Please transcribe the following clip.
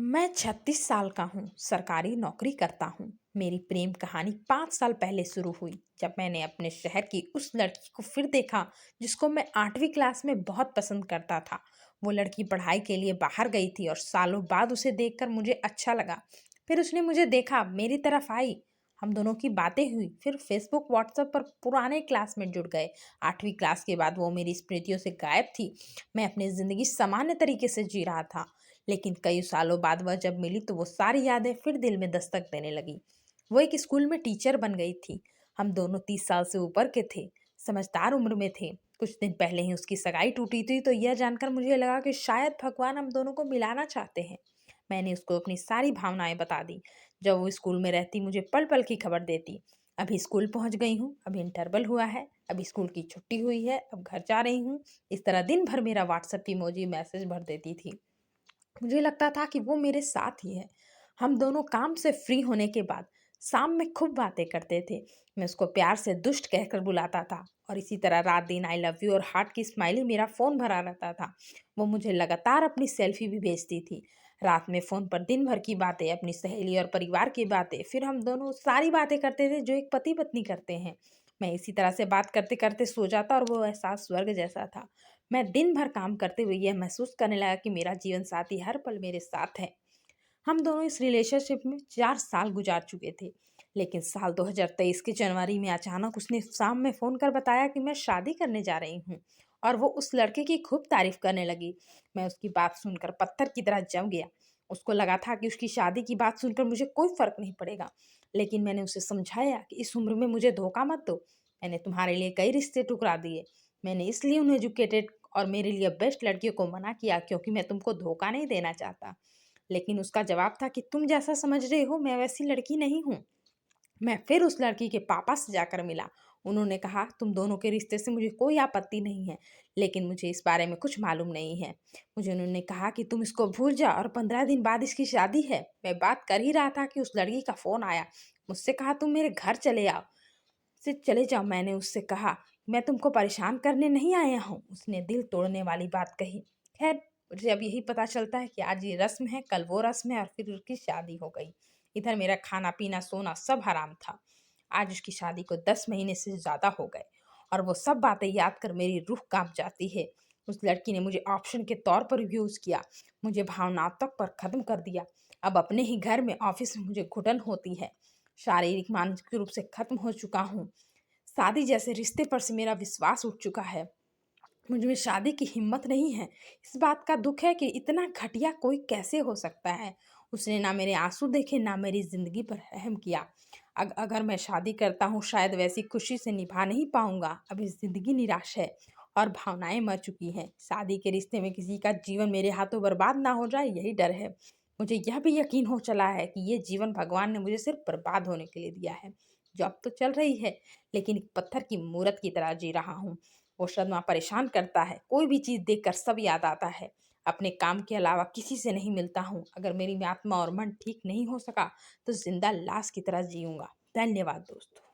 मैं 36 साल का हूँ, सरकारी नौकरी करता हूँ। मेरी प्रेम कहानी 5 साल पहले शुरू हुई, जब मैंने अपने शहर की उस लड़की को फिर देखा, जिसको मैं 8वीं क्लास में बहुत पसंद करता था। वो लड़की पढ़ाई के लिए बाहर गई थी और सालों बाद उसे देखकर मुझे अच्छा लगा। फिर उसने मुझे देखा, मेरी तरफ आई। हम दोनों की बातें हुई, फिर फेसबुक, व्हाट्सएप पर पुराने क्लासमेट जुड़ गए। 8वीं क्लास के बाद वो मेरी स्मृतियों से गायब थी। मैं अपनी ज़िंदगी सामान्य तरीके से जी रहा था। लेकिन कई सालों बाद वह जब मिली तो वो सारी यादें फिर दिल में दस्तक देने लगी। वो एक स्कूल में टीचर बन गई थी। हम दोनों 30 साल से ऊपर के थे, समझदार उम्र में थे। कुछ दिन पहले ही उसकी सगाई टूटी थी, तो यह जानकर मुझे लगा कि शायद भगवान हम दोनों को मिलाना चाहते हैं। मैंने उसको अपनी सारी भावनाएं बता दी। जब वो स्कूल में रहती, मुझे पल पल की खबर देती। अभी स्कूल पहुंच गई हूँ, अभी इंटरवल हुआ है, अभी स्कूल की छुट्टी हुई है, अब घर जा रही हूँ। इस तरह दिन भर मेरा व्हाट्सएप इमोजी मैसेज भर देती थी। मुझे लगता था कि वो मेरे साथ ही है। हम दोनों काम से फ्री होने के बाद शाम में खूब बातें करते थे। मैं उसको प्यार से दुष्ट कहकर बुलाता था, और इसी तरह रात दिन आई लव यू और हार्ट की स्माइली मेरा फ़ोन भरा रहता था। वो मुझे लगातार अपनी सेल्फी भी भेजती थी। रात में फ़ोन पर दिन भर की बातें, अपनी सहेली और परिवार की बातें, फिर हम दोनों सारी बातें करते थे जो एक पति पत्नी करते हैं। मैं इसी तरह से बात करते करते सो जाता, और वो एहसास स्वर्ग जैसा था। मैं दिन भर काम करते हुए यह महसूस करने लगा कि मेरा जीवन साथी हर पल मेरे साथ है। हम दोनों इस रिलेशनशिप में 4 साल गुजार चुके थे। लेकिन साल 2023 के जनवरी में अचानक उसने शाम में फ़ोन कर बताया कि मैं शादी करने जा रही हूँ, और वो उस लड़के की खूब तारीफ करने लगी। मैं उसकी बात सुनकर पत्थर की तरह जम गया। उसको लगा था कि उसकी शादी की बात सुनकर मुझे कोई फ़र्क नहीं पड़ेगा। लेकिन मैंने उसे समझाया कि इस उम्र में मुझे धोखा मत दो। मैंने तुम्हारे लिए कई रिश्ते ठुकरा दिए। मैंने इसलिए उन्हें एजुकेटेड और मेरे लिए बेस्ट लड़कियों को मना किया, क्योंकि मैं तुमको धोखा नहीं देना चाहता। लेकिन उसका जवाब था कि तुम जैसा समझ रहे हो, मैं वैसी लड़की नहीं हूँ। मैं फिर उस लड़की के पापा से जाकर मिला। उन्होंने कहा, तुम दोनों के रिश्ते से मुझे कोई आपत्ति नहीं है, लेकिन मुझे इस बारे में कुछ मालूम नहीं है। मुझे उन्होंने कहा कि तुम इसको भूल जाओ, और 15 दिन बाद इसकी शादी है। मैं बात कर ही रहा था कि उस लड़की का फ़ोन आया। मुझसे कहा, तुम मेरे घर चले आओ, से चले जाओ। मैंने उससे कहा, मैं तुमको परेशान करने नहीं आया हूँ। उसने दिल तोड़ने वाली बात कही। खैर, मुझे अब यही पता चलता है कि आज ये रस्म है, कल वो रस्म है, और फिर उसकी शादी हो गई। इधर मेरा खाना पीना सोना सब हराम था। आज उसकी शादी को 10 महीने से ज़्यादा हो गए, और वो सब बातें याद कर मेरी रूह कांप जाती है। उस लड़की ने मुझे ऑप्शन के तौर पर यूज़ किया, मुझे भावनात्मक पर ख़त्म कर दिया। अब अपने ही घर में, ऑफिस में मुझे घुटन होती है। शारीरिक मानसिक रूप से खत्म हो चुका हूँ। शादी जैसे रिश्ते पर से मेरा विश्वास उठ चुका है। मुझ में शादी की हिम्मत नहीं है। इस बात का दुख है कि इतना घटिया कोई कैसे हो सकता है। उसने ना मेरे आंसू देखे, ना मेरी ज़िंदगी पर रहम किया। अगर मैं शादी करता हूँ, शायद वैसी खुशी से निभा नहीं पाऊँगा। अभी ज़िंदगी निराश है, और भावनाएं मर चुकी हैं। शादी के रिश्ते में किसी का जीवन मेरे हाथों बर्बाद ना हो जाए, यही डर है। मुझे यह भी यकीन हो चला है कि ये जीवन भगवान ने मुझे सिर्फ बर्बाद होने के लिए दिया है। जॉब तो चल रही है, लेकिन एक पत्थर की मूरत की तरह जी रहा हूँ। वो सदमा परेशान करता है। कोई भी चीज़ देखकर सब याद आता है। अपने काम के अलावा किसी से नहीं मिलता हूँ। अगर मेरी आत्मा और मन ठीक नहीं हो सका, तो जिंदा लाश की तरह जीऊँगा। धन्यवाद दोस्तों।